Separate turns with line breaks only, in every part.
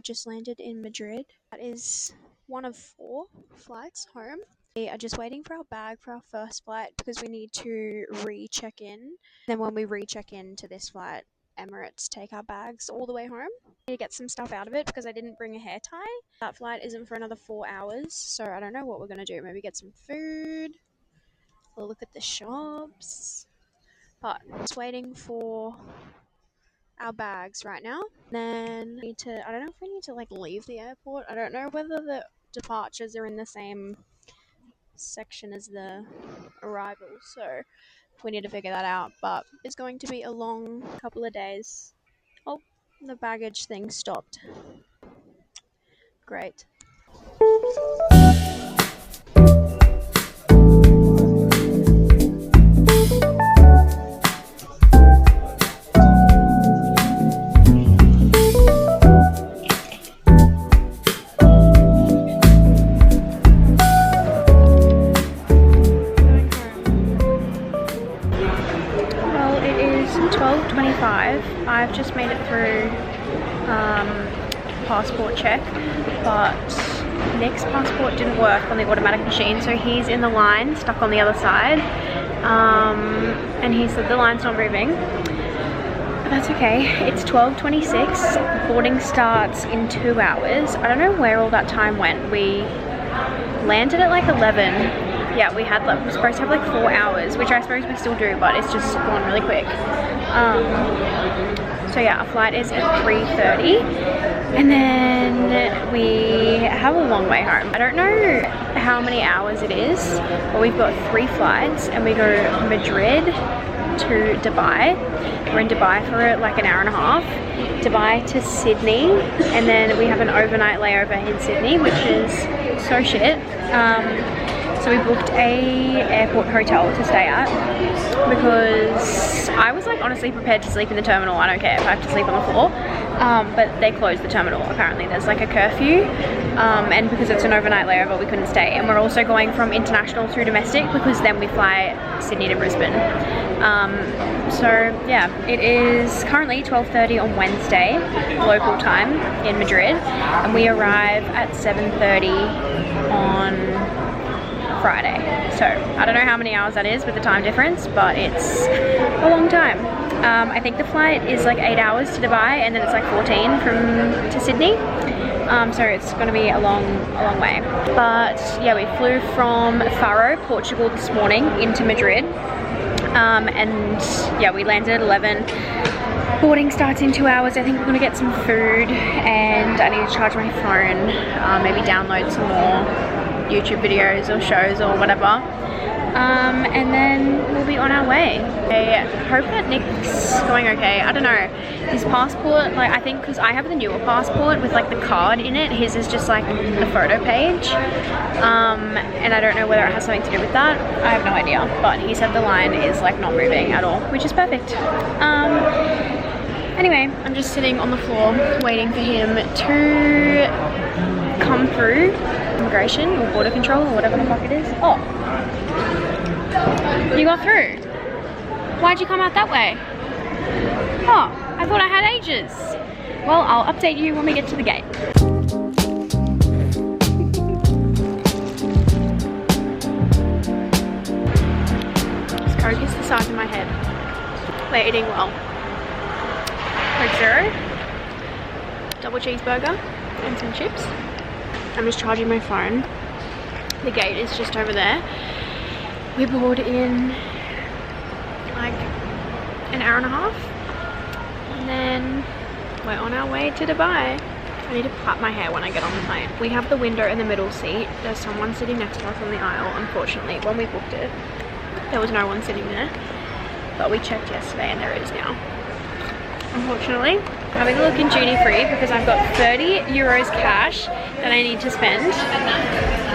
Just landed in Madrid. That is one of 4 flights home. We are just waiting for our bag for our first flight because we need to re-check in. Then when we re-check in to this flight, Emirates take our bags all the way home. I need to get some stuff out of it because I didn't bring a hair tie. That flight isn't for another 4 hours, so I don't know what we're going to do. Maybe get some food. We'll look at the shops. But just waiting for our bags right now. Then I don't know if we need to like leave the airport. I don't know whether the departures are in the same section as the arrivals, so we need to figure that out. But it's going to be a long couple of days. Oh, the baggage thing stopped. Great. I've just made it through passport check, but Nick's passport didn't work on the automatic machine, so he's in the line stuck on the other side, and he said the line's not moving. But that's okay. It's 12:26. Boarding starts in 2 hours. I don't know where all that time went. We landed at like 11. Yeah, we were supposed to have like 4 hours, which I suppose we still do, but it's just gone really quick. So yeah, our flight is at 3:30, and then we have a long way home. I don't know how many hours it is, but we've got 3 flights, and we go Madrid to Dubai. We're in Dubai for like an hour and a half. Dubai to Sydney, and then we have an overnight layover in Sydney, which is so shit. So we booked a airport hotel to stay at because I was like honestly prepared to sleep in the terminal. I don't care if I have to sleep on the floor, but they closed the terminal. Apparently there's like a curfew, and because it's an overnight layover we couldn't stay. And we're also going from international through domestic because then we fly Sydney to Brisbane. So yeah, it is currently 12:30 on Wednesday local time in Madrid, and we arrive at 7:30 on Friday. So I don't know how many hours that is with the time difference, but it's a long time. I think the flight is like 8 hours to Dubai, and then it's like 14 to Sydney. So it's going to be a long way. But yeah, we flew from Faro, Portugal this morning into Madrid, and yeah, we landed at 11. Boarding starts in 2 hours. I think we're going to get some food, and I need to charge my phone, maybe download some more YouTube videos or shows or whatever, and then we'll be on our way. I hope that Nick's going okay. I don't know, his passport, like I think because I have the newer passport with like the card in it, his is just like the photo page, and I don't know whether it has something to do with that. I have no idea, but he said the line is like not moving at all, which is perfect. Anyway, I'm just sitting on the floor waiting for him to come through immigration or border control or whatever the fuck it is. Oh, you got through. Why'd you come out that way? Oh, I thought I had ages. Well, I'll update you when we get to the gate. This Coke is the size of my head. We're eating well. Coke Zero, double cheeseburger, and some chips. I'm just charging my phone. The gate is just over there. We board in like an hour and a half, and then we're on our way to Dubai. I need to plait my hair when I get on the plane. We have the window in the middle seat. There's someone sitting next to us on the aisle. Unfortunately, when we booked it, there was no one sitting there, but we checked yesterday and there is now. Unfortunately, Having a look in duty free because I've got 30 euros cash that I need to spend.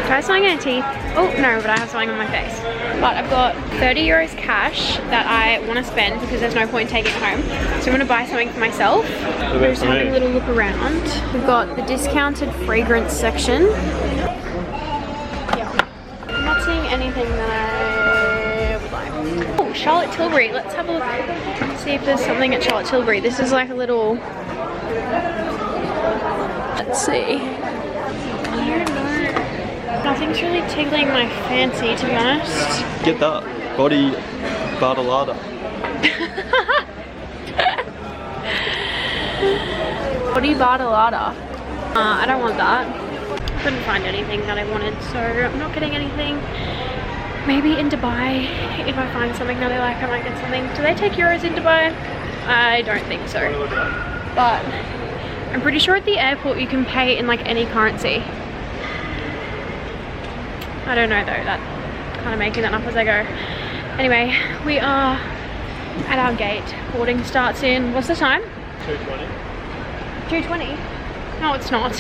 Try something on teeth. Oh no, but I have something on my face. But I've got 30 euros cash that I want to spend because there's no point in taking it home. So I'm going to buy something for myself. We're just having a little look around. We've got the discounted fragrance section. Yeah. I'm not seeing anything that I would like. Oh, Charlotte Tilbury. Let's have a look. See if there's something at Charlotte Tilbury. This is like a little... Let's see. I don't know. Nothing's really tickling my fancy, to be honest.
Get that. Body Bartolata.
Body Bartolata. I don't want that. Couldn't find anything that I wanted, so I'm not getting anything. Maybe in Dubai, if I find something that I like, I might get something. Do they take euros in Dubai? I don't think so. But I'm pretty sure at the airport you can pay in like any currency. I don't know though, that's kind of making that up as I go. Anyway, we are at our gate. Boarding starts in, what's the time?
2:20.
2:20? No, it's not.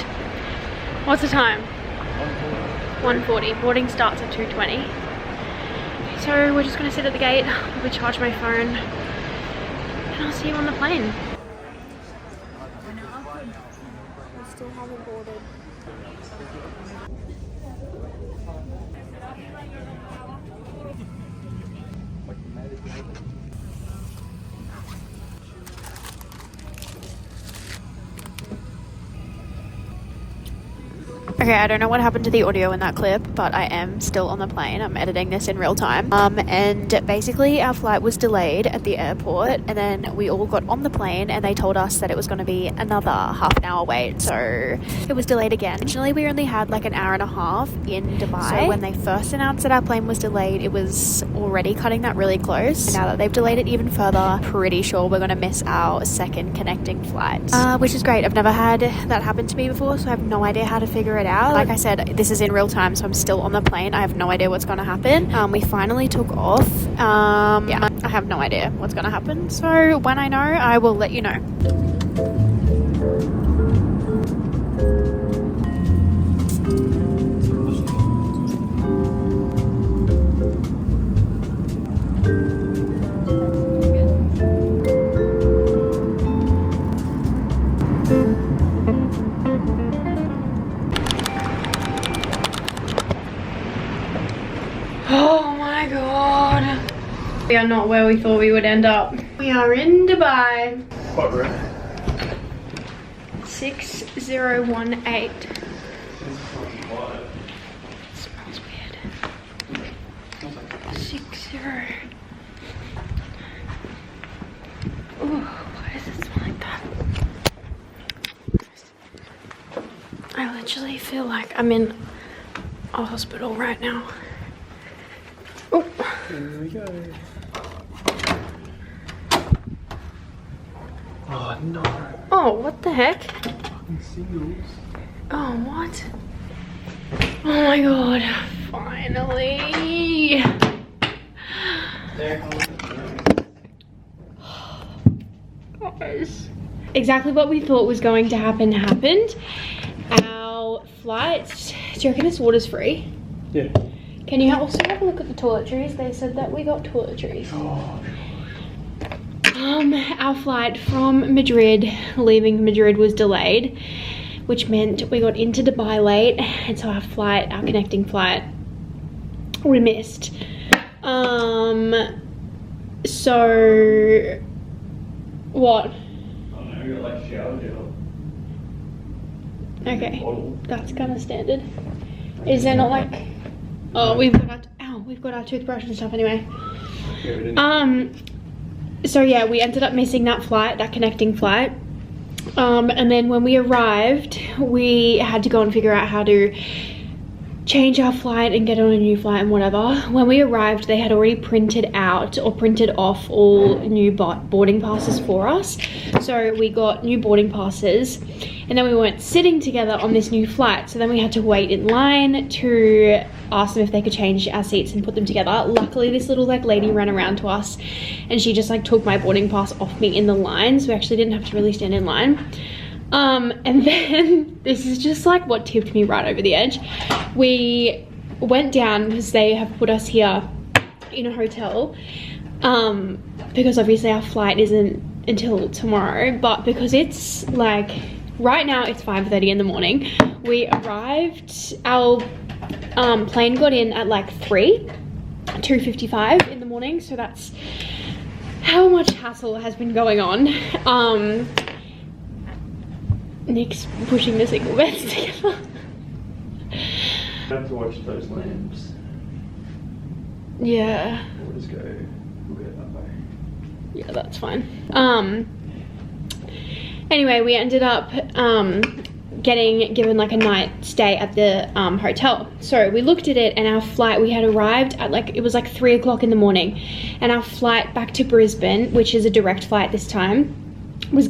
What's the time? 1:40. Boarding starts at 2:20. So we're just gonna sit at the gate, probably charge my phone, and I'll see you on the plane. I still haven't boarded. Okay, I don't know what happened to the audio in that clip, but I am still on the plane. I'm editing this in real time. And basically our flight was delayed at the airport, and then we all got on the plane and they told us that it was going to be another half an hour wait. So it was delayed again. Originally we only had like an hour and a half in Dubai. So when they first announced that our plane was delayed, it was already cutting that really close. And now that they've delayed it even further, pretty sure we're going to miss our second connecting flight. Which is great. I've never had that happen to me before, so I have no idea how to figure it out. Like I said, this is in real time, so I'm still on the plane. I have no idea what's going to happen. We finally took off. Yeah, I have no idea what's going to happen. So when I know, I will let you know. Oh my god. We are not where we thought we would end up. We are in Dubai.
What room?
6018. Smells weird. 60. Ooh, why does it smell like that? I literally feel like I'm in a hospital right now. Oh.
Here we go. Oh no.
Oh, what the heck?
Fucking singles.
Oh, what? Oh my god. Finally. Guys. Exactly what we thought was going to happen happened. Our flights. Do you reckon this water's free?
Yeah.
Can you also have a look at the toiletries? They said that we got toiletries.
Oh.
Our flight from Madrid, leaving Madrid, was delayed, which meant we got into Dubai late, and so our connecting flight, we missed. So what?
I don't know, you got like shower gel.
Okay, that's kind of standard. Is there not like? Oh, we've got our toothbrush and stuff anyway.
Yeah,
so yeah, we ended up missing that flight, that connecting flight. And then when we arrived, we had to go and figure out how to change our flight and get on a new flight and whatever. When we arrived, they had already printed out or printed off all new boarding passes for us. So we got new boarding passes, and then we weren't sitting together on this new flight. So then we had to wait in line to ask them if they could change our seats and put them together. Luckily, this little like lady ran around to us and she just like took my boarding pass off me in the line. So we actually didn't have to really stand in line. And then this is just like what tipped me right over the edge. We went down because they have put us here in a hotel, because obviously our flight isn't until tomorrow, but because it's like right now it's 5:30 in the morning. We arrived, our plane got in at like 2:55 in the morning, so that's how much hassle has been going on. Nick's pushing the single beds together.
I have to watch those lamps.
Yeah.
We'll just go. We'll go that way.
Yeah, that's fine. Anyway, we ended up getting given like a night stay at the hotel. So we looked at it, and our flight, we had arrived at like, it was like 3 o'clock in the morning, and our flight back to Brisbane, which is a direct flight this time, was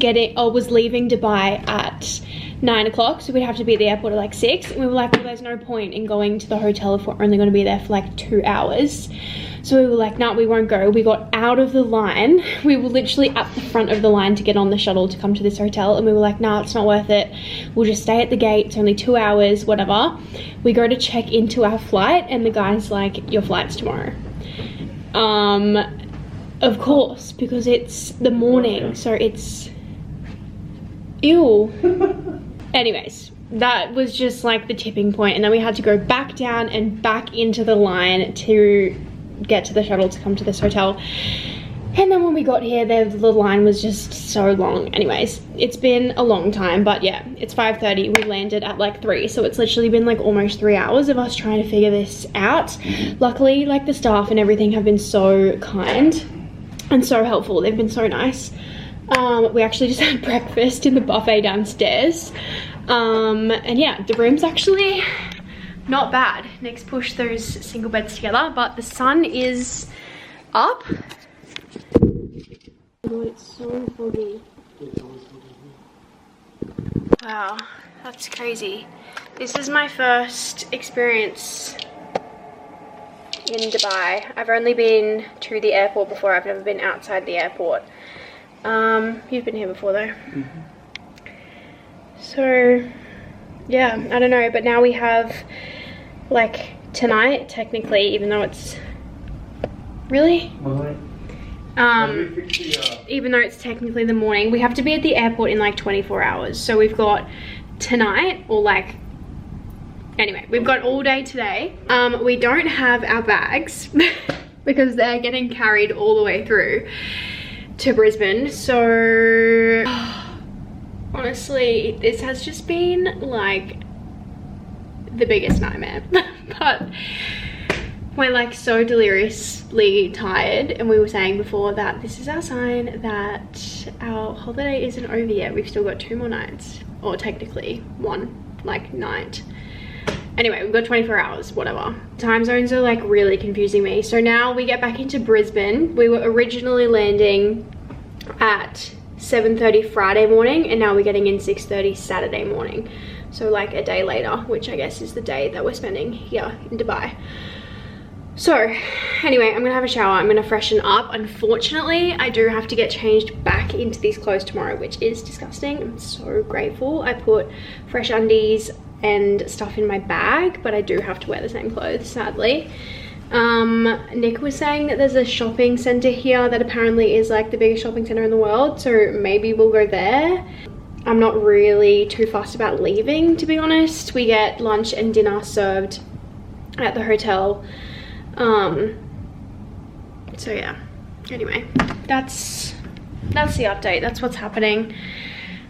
leaving Dubai at 9 o'clock, so we'd have to be at the airport at like 6, and we were like, well, there's no point in going to the hotel if we're only going to be there for like 2 hours. So we were like, no, we won't go. We got out of the line. We were literally at the front of the line to get on the shuttle to come to this hotel, and we were like, no, it's not worth it. We'll just stay at the gate. It's only 2 hours, whatever. We go to check into our flight, and the guy's like, your flight's tomorrow. Of course, because it's the morning, so it's ew. Anyways, that was just like the tipping point, and then we had to go back down and back into the line to get to the shuttle to come to this hotel. And then when we got here, the line was just so long. Anyways, it's been a long time, but yeah, it's 5:30. We landed at like 3, so it's literally been like almost 3 hours of us trying to figure this out. Luckily, like the staff and everything have been so kind and so helpful. They've been so nice. We actually just had breakfast in the buffet downstairs. And yeah, the room's actually not bad. Nick's pushed those single beds together, but the sun is up. Oh God, it's so foggy. Wow, that's crazy. This is my first experience in Dubai. I've only been to the airport before. I've never been outside the airport. You've been here before though. Mm-hmm. So yeah, I don't know, but now we have like tonight technically, even though it's really even though it's technically the morning, we have to be at the airport in like 24 hours. So we've got tonight, or like, anyway, we've got all day today. We don't have our bags because they're getting carried all the way through to Brisbane. So honestly, this has just been like the biggest nightmare. But we're like so deliriously tired, and we were saying before that this is our sign that our holiday isn't over yet. We've still got 2 more nights, or technically 1 like night. Anyway, we've got 24 hours, whatever. Time zones are like really confusing me. So now we get back into Brisbane. We were originally landing at 7:30 Friday morning, and now we're getting in 6:30 Saturday morning. So like a day later, which I guess is the day that we're spending here in Dubai. So anyway, I'm gonna have a shower. I'm gonna freshen up. Unfortunately, I do have to get changed back into these clothes tomorrow, which is disgusting. I'm so grateful. I put fresh undies and stuff in my bag, but I do have to wear the same clothes, sadly. Nick was saying that there's a shopping center here that apparently is like the biggest shopping center in the world, so maybe we'll go there. I'm not really too fussed about leaving, to be honest. We get lunch and dinner served at the hotel. So yeah, anyway, that's the update. That's what's happening.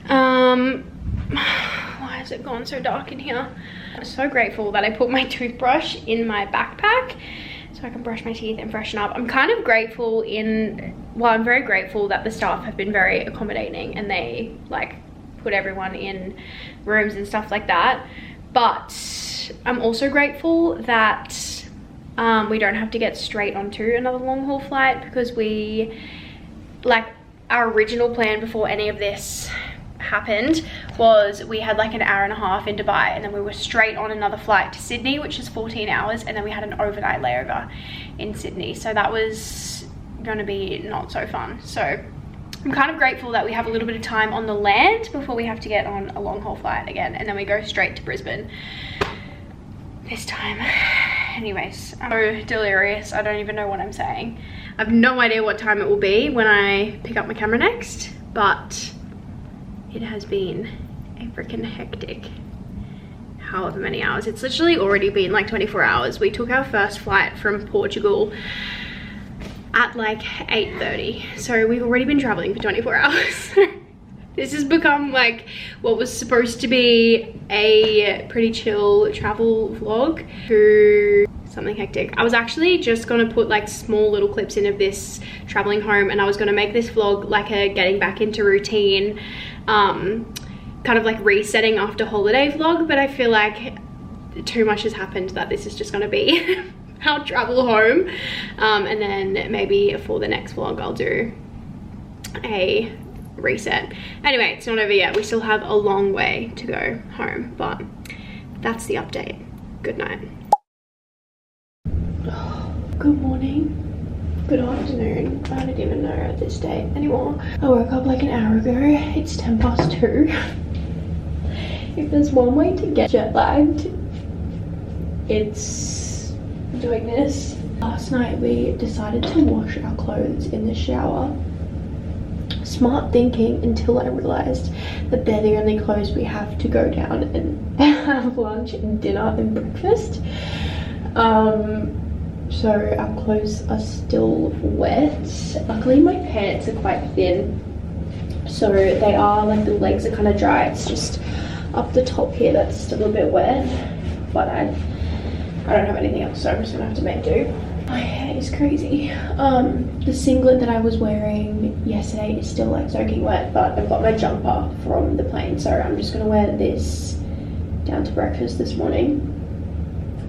Why has it gone so dark in here? I'm so grateful that I put my toothbrush in my backpack so I can brush my teeth and freshen up. I'm kind of grateful I'm very grateful that the staff have been very accommodating, and they like put everyone in rooms and stuff like that. But I'm also grateful that we don't have to get straight onto another long haul flight, because we, like, our original plan before any of this happened was we had like an hour and a half in Dubai, and then we were straight on another flight to Sydney, which is 14 hours, and then we had an overnight layover in Sydney. So that was gonna be not so fun. So I'm kind of grateful that we have a little bit of time on the land before we have to get on a long haul flight again, and then we go straight to Brisbane this time. Anyways, I'm so delirious, I don't even know what I'm saying. I have no idea what time it will be when I pick up my camera next, but it has been a freaking hectic however many hours. It's literally already been like 24 hours. We took our first flight from Portugal at like 8:30, so we've already been traveling for 24 hours. This has become like what was supposed to be a pretty chill travel vlog to something hectic. I was actually just gonna put like small little clips in of this traveling home, and I was gonna make this vlog like a getting back into routine, kind of like resetting after holiday vlog, but I feel like too much has happened that this is just gonna be our travel home. And then maybe for the next vlog I'll do a reset. Anyway, it's not over yet. We still have a long way to go home, but that's the update. Good night. Good morning, good afternoon. I don't even know at this date anymore. I woke up like an hour ago. It's 2:10. If there's one way to get jet lagged, it's doing this. Last night we decided to wash our clothes in the shower. Smart thinking, until I realized that they're the only clothes we have to go down and have lunch and dinner and breakfast. So our clothes are still wet. Luckily my pants are quite thin, so they are like, the legs are kind of dry. It's just up the top here that's still a bit wet, but I don't have anything else, so I'm just gonna have to make do. My hair is crazy. The singlet that I was wearing yesterday is still like soaking wet, but I've got my jumper from the plane, so I'm just gonna wear this down to breakfast this morning.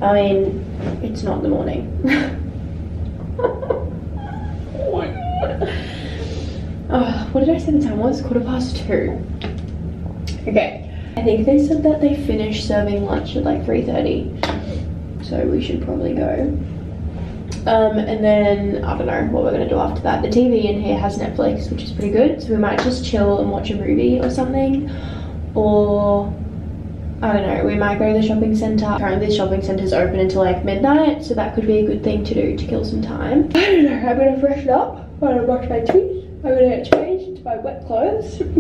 I mean, it's not the morning. Oh my god. What did I say the time was? 2:15. Okay. I think they said that they finished serving lunch at like 3:30. So we should probably go. And then I don't know what we're gonna do after that. The TV in here has Netflix, which is pretty good. So we might just chill and watch a movie or something. Or I don't know, we might go to the shopping centre. Currently the shopping centre is open until like midnight, so that could be a good thing to do to kill some time. I don't know, I'm gonna freshen up, I'm gonna brush my teeth, I'm gonna get changed into my wet clothes, and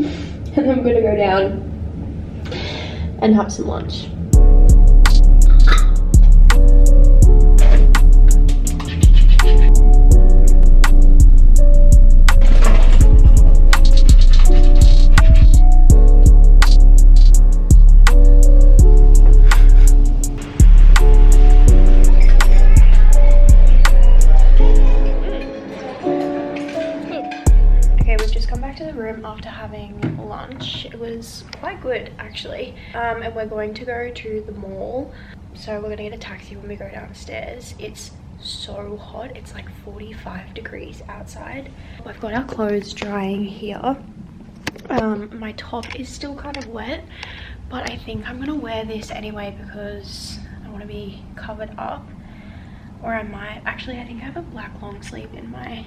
then I'm gonna go down and have some lunch. After having lunch, it was quite good actually, and we're going to go to the mall, so we're gonna get a taxi when we go downstairs. It's so hot, it's like 45 degrees outside. I've got our clothes drying here. My top is still kind of wet, but I think I'm gonna wear this anyway because I want to be covered up, or I might actually, I think I have a black long sleeve in my,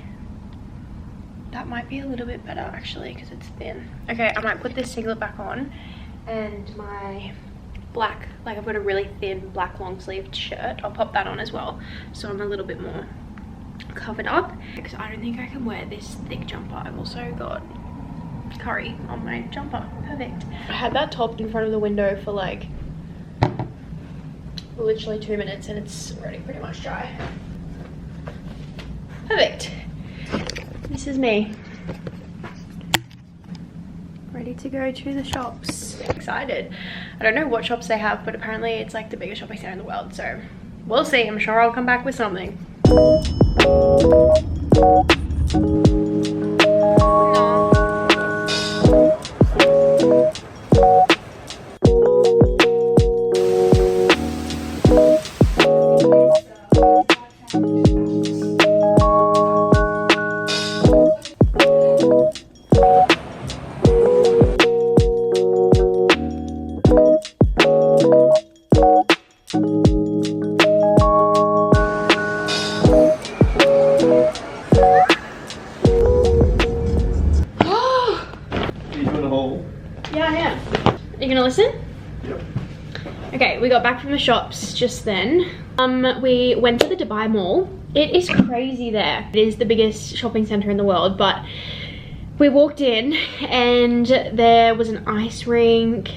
that might be a little bit better actually because it's thin. Okay, I might put this singlet back on and my black, like I've got a really thin black long sleeved shirt. I'll pop that on as well, so I'm a little bit more covered up because I don't think I can wear this thick jumper. I've also got curry on my jumper. Perfect. I had that top in front of the window for like literally 2 minutes and it's already pretty much dry. Perfect. This is me, ready to go to the shops. Excited. I don't know what shops they have, but apparently it's like the biggest shopping center in the world, so we'll see. I'm sure I'll come back with something. the shops just then. We went to the Dubai Mall. It is crazy there. It is the biggest shopping center in the world, but we walked in and there was an ice rink.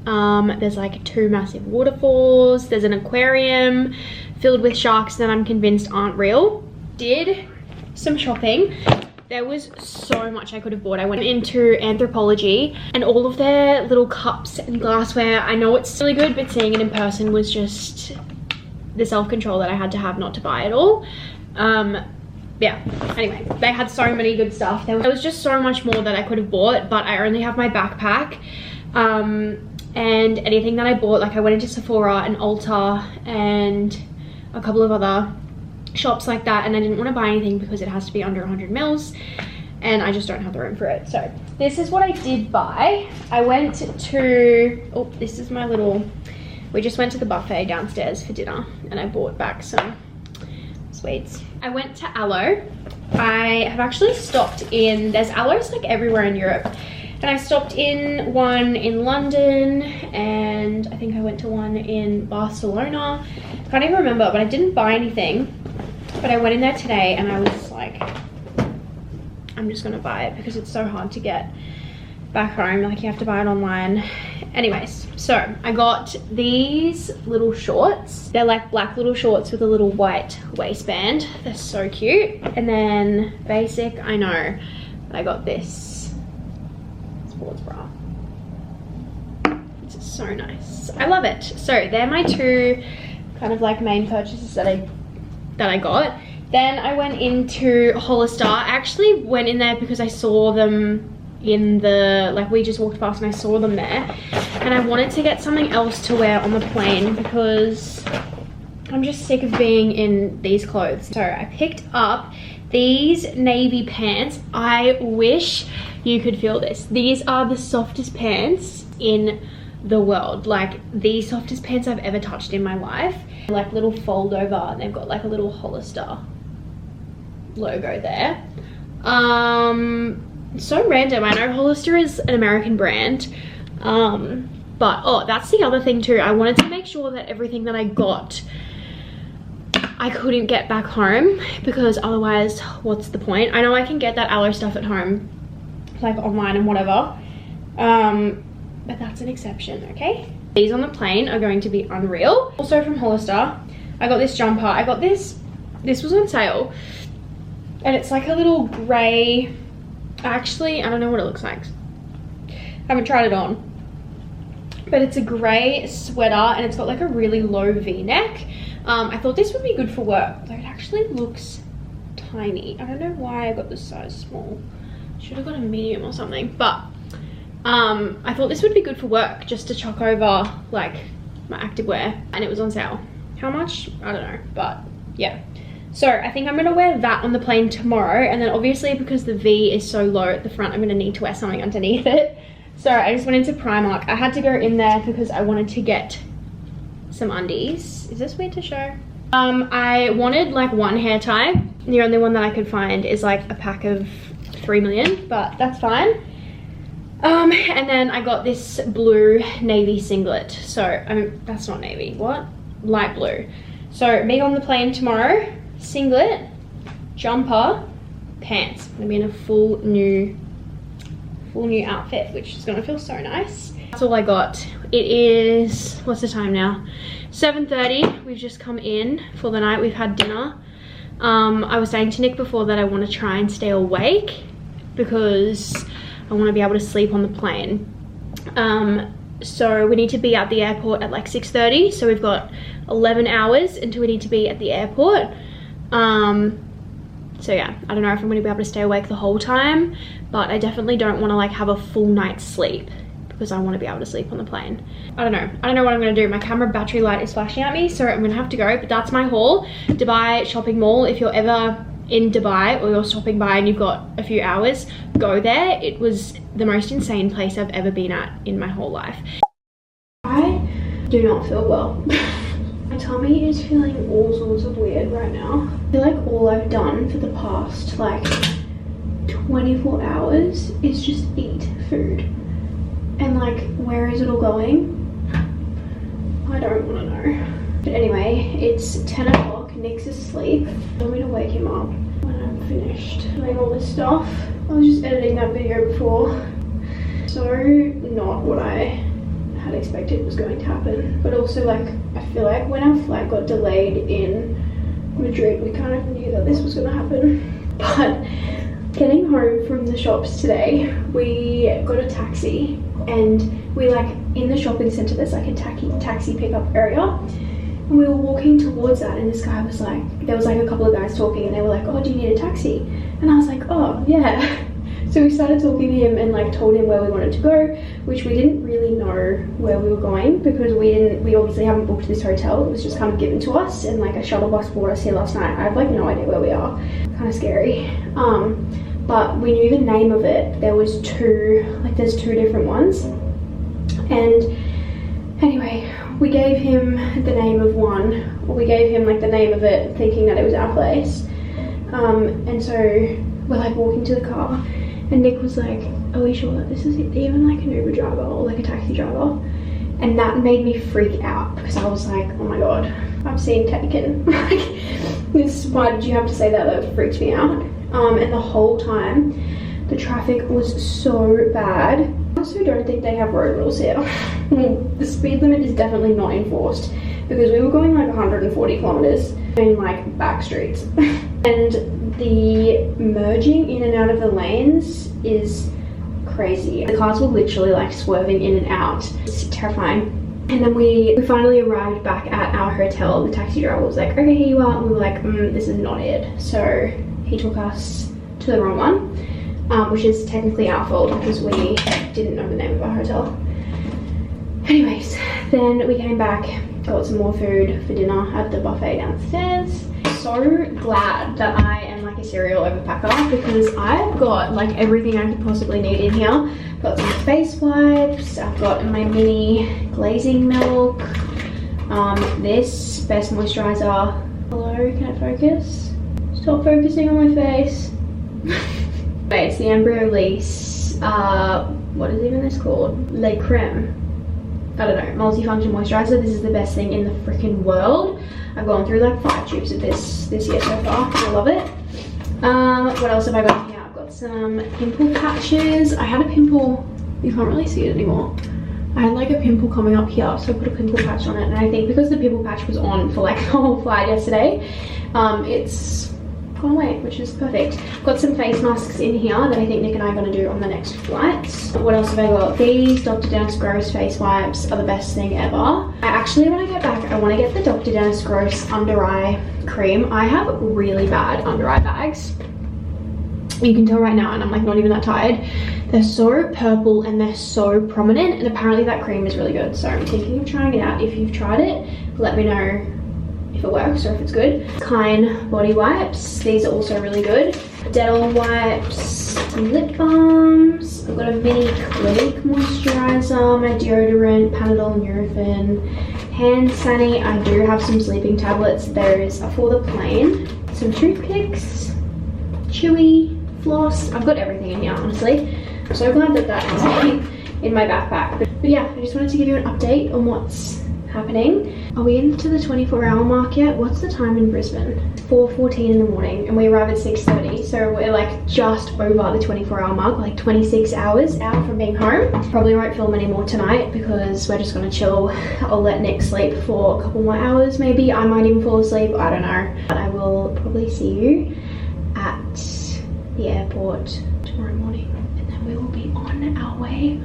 There's like 2 massive waterfalls. There's an aquarium filled with sharks that I'm convinced aren't real. Did some shopping. There was so much I could have bought. I went into Anthropology and all of their little cups and glassware. I know it's really good, but seeing it in person was just the self-control that I had to have not to buy it all. Yeah, anyway, they had so many good stuff. There was just so much more that I could have bought, but I only have my backpack. And anything that I bought, like I went into Sephora and Ulta and a couple of other shops like that, and I didn't want to buy anything because it has to be under 100 mils and I just don't have the room for it. So this is what I did buy. I went to, oh, this is my little, we just went to the buffet downstairs for dinner and I bought back some sweets. I went to Aloe. I have actually stopped in, there's Aloes like everywhere in Europe, and I stopped in one in London and I think I went to one in Barcelona. Can't even remember, but I didn't buy anything. But I went in there today and I was like, I'm just gonna buy it because it's so hard to get back home. Like you have to buy it online. Anyways, so I got these little shorts. They're like black little shorts with a little white waistband. They're so cute. And then basic, I know, but I got this sports bra. It's so nice. I love it. So they're my 2 kind of like main purchases that I got. Then I went into Hollister. I actually went in there because I saw them in the, like we just walked past and I saw them there. And I wanted to get something else to wear on the plane because I'm just sick of being in these clothes. So I picked up these navy pants. I wish you could feel this. These are the softest pants in the world. Like the softest pants I've ever touched in my life. Like little fold over and they've got like a little Hollister logo there. So random. I know Hollister is an American brand, but oh, that's the other thing too. I wanted to make sure that everything that I got I couldn't get back home because otherwise what's the point? I know I can get that Aloe stuff at home like online and whatever, but that's an exception, okay? These on the plane are going to be unreal. Also from Hollister, I got this jumper. I got this was on sale and it's like a little gray, actually I don't know what it looks like, I haven't tried it on, but it's a gray sweater and it's got like a really low v-neck. I thought this would be good for work, though it actually looks tiny. I don't know why I got this size small. Should have got a medium or something, but I thought this would be good for work, just to chuck over like my activewear, and it was on sale. How much? I don't know, but yeah. So I think I'm gonna wear that on the plane tomorrow, and then obviously because the V is so low at the front, I'm gonna need to wear something underneath it. So I just went into Primark. I had to go in there because I wanted to get some undies. Is this weird to show? I wanted like one hair tie. The only one that I could find is like a pack of 3 million, but that's fine. And then I got this blue navy singlet. So that's not navy, what? Light blue. So me on the plane tomorrow, singlet, jumper, pants. I'm gonna be in a full new outfit, which is gonna feel so nice. That's all I got. It is, what's the time now? 7:30. We've just come in for the night. We've had dinner. I was saying to Nick before that I want to try and stay awake because I want to be able to sleep on the plane. So we need to be at the airport at like 6:30. So we've got 11 hours until we need to be at the airport. So yeah, I don't know if I'm going to be able to stay awake the whole time, but I definitely don't want to like have a full night's sleep because I want to be able to sleep on the plane. I don't know what I'm going to do. My camera battery light is flashing at me, so I'm going to have to go, but that's my haul. Dubai shopping mall. If you're ever in Dubai or you're stopping by and you've got a few hours, go there. It was the most insane place I've ever been at in my whole life. I do not feel well. My tummy is feeling all sorts of weird right now. I feel like all I've done for the past like 24 hours is just eat food. And like, where is it all going? I don't want to know. But anyway, it's 10 o'clock, Nick's asleep. I'm gonna wake him up when I'm finished doing all this stuff. I was just editing that video before. So not what I had expected was going to happen. But also like, I feel like when our flight got delayed in Madrid, we kind of knew that this was gonna happen. But getting home from the shops today, we got a taxi and we like, in the shopping centre there's like a taxi pickup area. And we were walking towards that and this guy was like, there was like a couple of guys talking and they were like, oh, do you need a taxi? And I was like, oh yeah. So we started talking to him and like told him where we wanted to go, which we didn't really know where we were going because we obviously haven't booked this hotel. It was just kind of given to us and like a shuttle bus brought us here last night. I have like no idea where we are. Kind of scary. But we knew the name of it. There's two different ones. And anyway, we gave him the name of one. We gave him like the name of it thinking that it was our place. And so we're like walking to the car and Nick was like, are we sure that this is even like an Uber driver or like a taxi driver? And that made me freak out because I was like, oh my god, I've seen Taken. Why did you have to say that? That freaked me out. And the whole time the traffic was so bad. I also don't think they have road rules here. The speed limit is definitely not enforced because we were going like 140 kilometers in like back streets. And the merging in and out of the lanes is crazy. The cars were literally like swerving in and out. It's terrifying. And then we finally arrived back at our hotel. The taxi driver was like, okay, here you are. And we were like, this is not it. So he took us to the wrong one, which is technically our fault because we didn't know the name of our hotel. Anyways, then we came back, got some more food for dinner at the buffet downstairs. So glad that I am like a serial overpacker because I've got like everything I could possibly need in here. Got some face wipes, I've got my mini glazing milk, this best moisturizer. Hello, can I focus? Stop focusing on my face. Wait, it's the Embryolisse, what is even this called? Le Creme. I don't know, multifunction moisturizer. This is the best thing in the freaking world. I've gone through like 5 tubes of this year so far. I love it. What else have I got here? I've got some pimple patches. I had a pimple, you can't really see it anymore. I had like a pimple coming up here, so I put a pimple patch on it. And I think because the pimple patch was on for like the whole flight yesterday, it's gone away, which is perfect. Got some face masks in here that I think Nick and I are going to do on the next flight. What else have I got? These Dr. Dennis Gross face wipes are the best thing ever. I actually, when I get back, I want to get the Dr. Dennis Gross under eye cream. I have really bad under eye bags. You can tell right now, and I'm like not even that tired. They're so purple and they're so prominent, and apparently that cream is really good. So I'm thinking of trying it out. If you've tried it, let me know if it works or if it's good. Kind body wipes, these are also really good. Dental wipes, some lip balms. I've got a mini Clinique moisturizer, my deodorant, Panadol, Nurofen, hand sani. I do have some sleeping tablets. There's for the plane, some toothpicks, Chewy, floss. I've got everything in here, honestly. I'm so glad that that is in my backpack. But yeah, I just wanted to give you an update on what's happening. Are we into the 24-hour mark yet? What's the time in Brisbane? 4:14 in the morning and we arrive at 6:30, so we're like just over the 24-hour mark, like 26 hours out from being home. Probably won't film anymore tonight because we're just gonna chill. I'll let Nick sleep for a couple more hours maybe. I might even fall asleep, I don't know. But I will probably see you at the airport tomorrow morning and then we will be on our way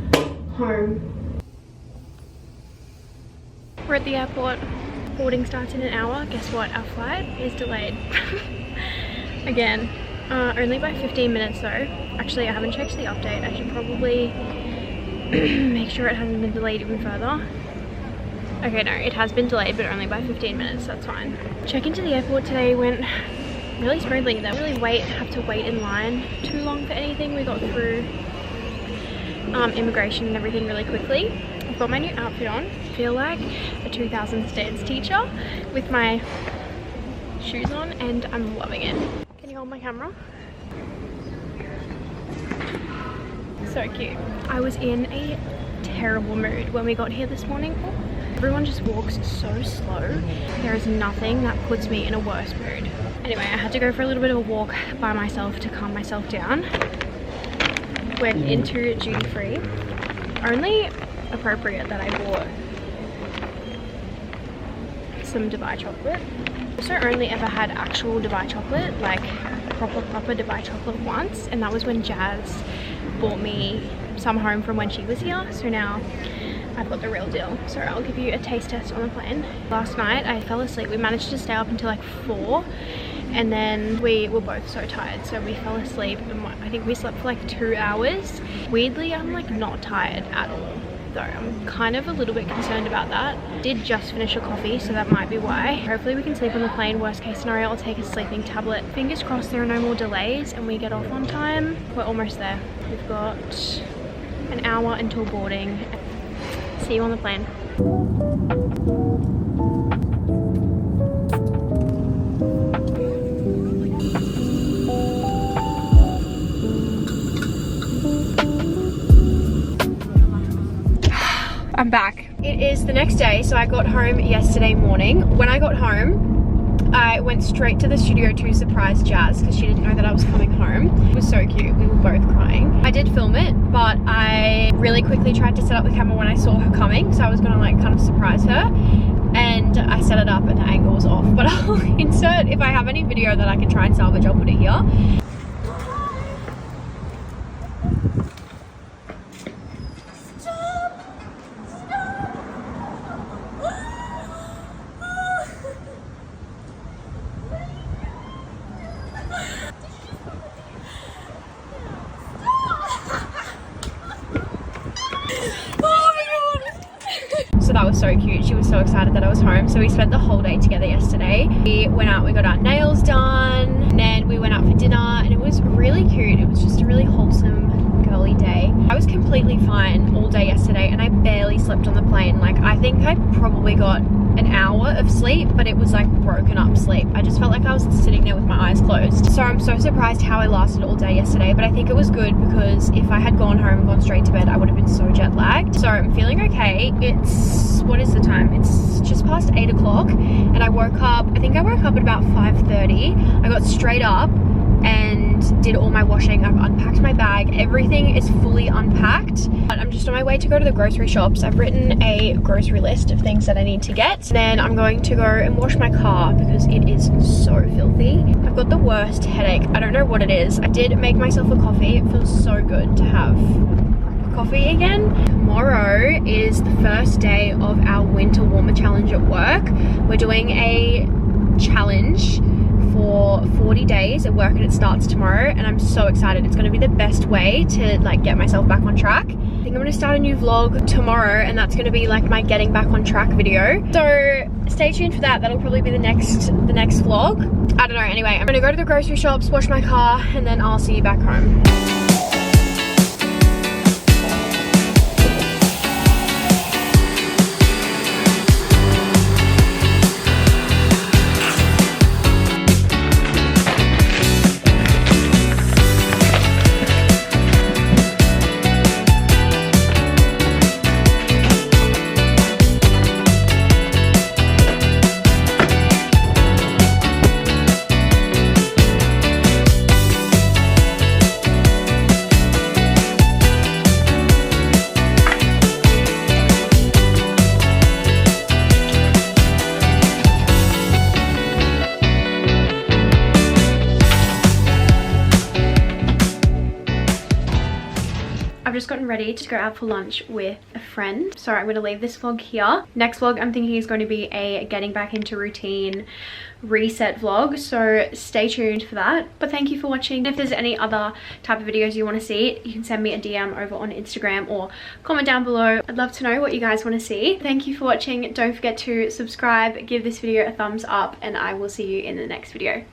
home. We're at the airport. Boarding starts in an hour. Guess what? Our flight is delayed. Again. Only by 15 minutes though. Actually, I haven't checked the update. I should probably make sure it hasn't been delayed even further. Okay, no, it has been delayed, but only by 15 minutes. That's fine. Check into the airport today went really smoothly. They didn't really have to wait in line too long for anything. We got through immigration and everything really quickly. I've got my new outfit on. I feel like a 2000s dance teacher with my shoes on and I'm loving it. Can you hold my camera? So cute. I was in a terrible mood when we got here this morning. Oh, Everyone just walks so slow. There is nothing that puts me in a worse mood. Anyway, I had to go for a little bit of a walk by myself to calm myself down. Went into duty free. Only appropriate that I bought some Dubai chocolate. Also only ever had actual Dubai chocolate, like proper Dubai chocolate once, and that was when Jazz bought me some home from when she was here. So now I've got the real deal. So I'll give you a taste test on the plane. Last night I fell asleep. We managed to stay up until like 4, and then we were both so tired, so we fell asleep, and I think we slept for like 2 hours. Weirdly, I'm like not tired at all, though I'm kind of a little bit concerned about that. Did just finish a coffee, so that might be why. Hopefully we can sleep on the plane. Worst case scenario, I'll take a sleeping tablet. Fingers crossed there are no more delays and we get off on time. We're almost there. We've got an hour until boarding. See you on the plane. I'm back. It is the next day, so I got home yesterday morning. When I got home, I went straight to the studio to surprise Jazz because she didn't know that I was coming home. It was so cute. We were both crying. I did film it, but I really quickly tried to set up the camera when I saw her coming, so I was gonna like kind of surprise her. And I set it up and the angle was off, but I'll insert, if I have any video that I can try and salvage, I'll put it here. So that was so cute. She was so excited that I was home. So we spent the whole day together yesterday. We went out, we got our nails done, and then we went out for dinner, and it was really cute. It was just a really wholesome, girly day. I was completely fine all day yesterday, and I barely slept on the plane. Like, I think I probably got an hour of sleep, but it was like broken up sleep. I just felt like I was sitting there with my eyes closed. So I'm so surprised how I lasted all day yesterday, but I think it was good because if I had gone home and gone straight to bed, I would have been so jet lagged. So I'm feeling okay. It's, what is the time? It's just past 8 o'clock, and I woke up, I think I woke up at about 5:30. I got straight up and did all my washing. I've unpacked my bag. Everything is fully unpacked. But I'm just on my way to go to the grocery shops. I've written a grocery list of things that I need to get. Then I'm going to go and wash my car because it is so filthy. I've got the worst headache. I don't know what it is. I did make myself a coffee. It feels so good to have coffee again. Tomorrow is the first day of our winter warmer challenge at work. We're doing a challenge for 40 days at work, and it starts tomorrow, and I'm so excited. It's going to be the best way to like get myself back on track. I think I'm going to start a new vlog tomorrow, and that's going to be like my getting back on track video. So stay tuned for that. That'll probably be the next vlog. I don't know. Anyway, I'm going to go to the grocery shops, wash my car, and then I'll see you back home. I've just gotten ready to go out for lunch with a friend. So I'm going to leave this vlog here. Next vlog I'm thinking is going to be a getting back into routine reset vlog. So stay tuned for that. But thank you for watching. If there's any other type of videos you want to see, you can send me a DM over on Instagram or comment down below. I'd love to know what you guys want to see. Thank you for watching. Don't forget to subscribe, give this video a thumbs up, and I will see you in the next video.